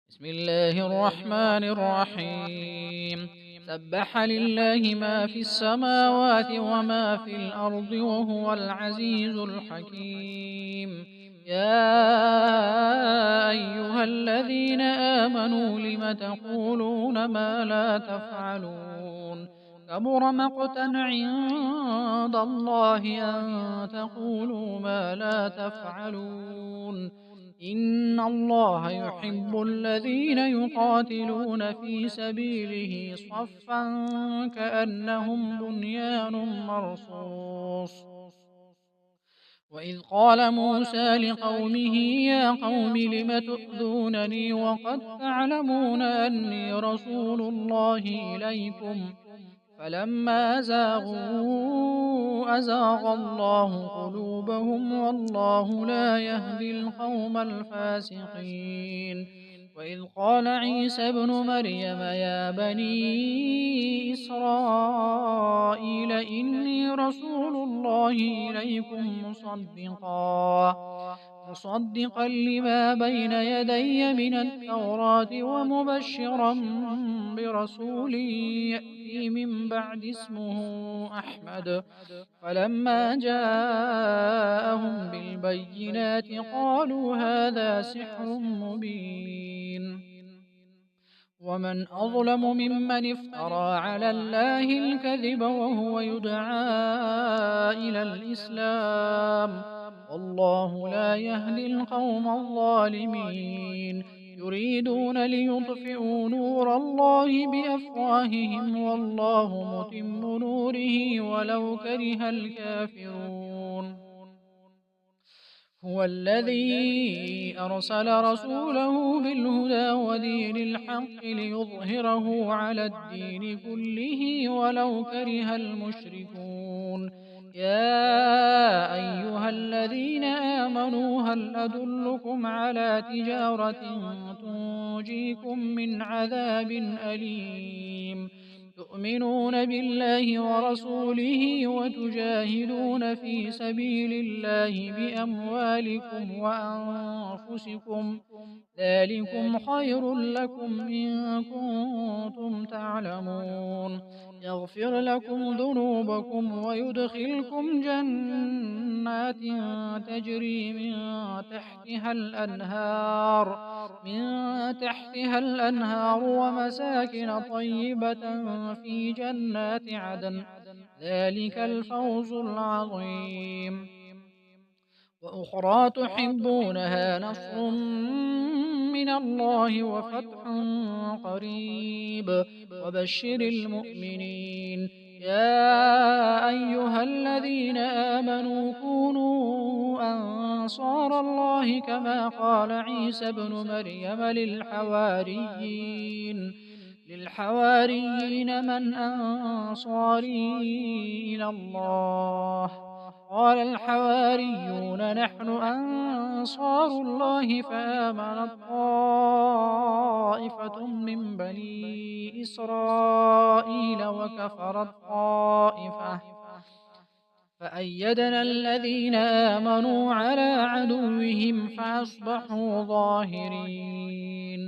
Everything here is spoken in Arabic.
بسم الله الرحمن الرحيم. سبح لله ما في السماوات وما في الأرض وهو العزيز الحكيم. يا أيها الذين آمنوا لم تقولون ما لا تفعلون؟ كبر مقتا عند الله أن تقولوا ما لا تفعلون. إن الله يحب الذين يقاتلون في سبيله صفا كأنهم بنيان مرصوص. وإذ قال موسى لقومه يا قوم لم تؤذونني وقد تعلمون أني رسول الله إليكم فلما زاغوا أزاغ الله قلوبهم والله لا يهدي القوم الفاسقين. وإذ قال عيسى ابن مريم يا بني إسرائيل إني رسول الله إليكم مصدقا لما بين يدي من التوراة ومبشرا برسول يأتي من بعد اسمه أحمد. فلما جاءهم بالبينات قالوا هذا سحر مبين. ومن أظلم ممن افترى على الله الكذب وهو يدعى إلى الإسلام والله لا يهدي القوم الظالمين. يريدون ليطفئوا نور الله بأفواههم والله متم نوره ولو كره الكافرون. هو الذي أرسل رسوله بالهدى ودين الحق ليظهره على الدين كله ولو كره المشركون. يا أيها الذين آمنوا هل أدلكم على تجارة تنجيكم من عذاب أليم تؤمنون بالله ورسوله وتجاهدون في سبيل الله بأموالكم وأنفسكم ذلكم خير لكم إن كنتم تعلمون. يغفر لكم ذنوبكم ويدخلكم جنات تجري من تحتها الأنهار ومساكن طيبة في جنات عدن ذلك الفوز العظيم. وأخرى تحبونها نصر من الله وفتح قريب وبشر المؤمنين. يا أيها الذين آمنوا كونوا أنصار الله كما قال عيسى ابن مريم للحواريين من أنصاري إلى الله؟ قال الحواريون نحن أنصار الله فآمنت طائفة من بني إسرائيل وكفرت طائفة فأيدنا الذين آمنوا على عدوهم فأصبحوا ظاهرين.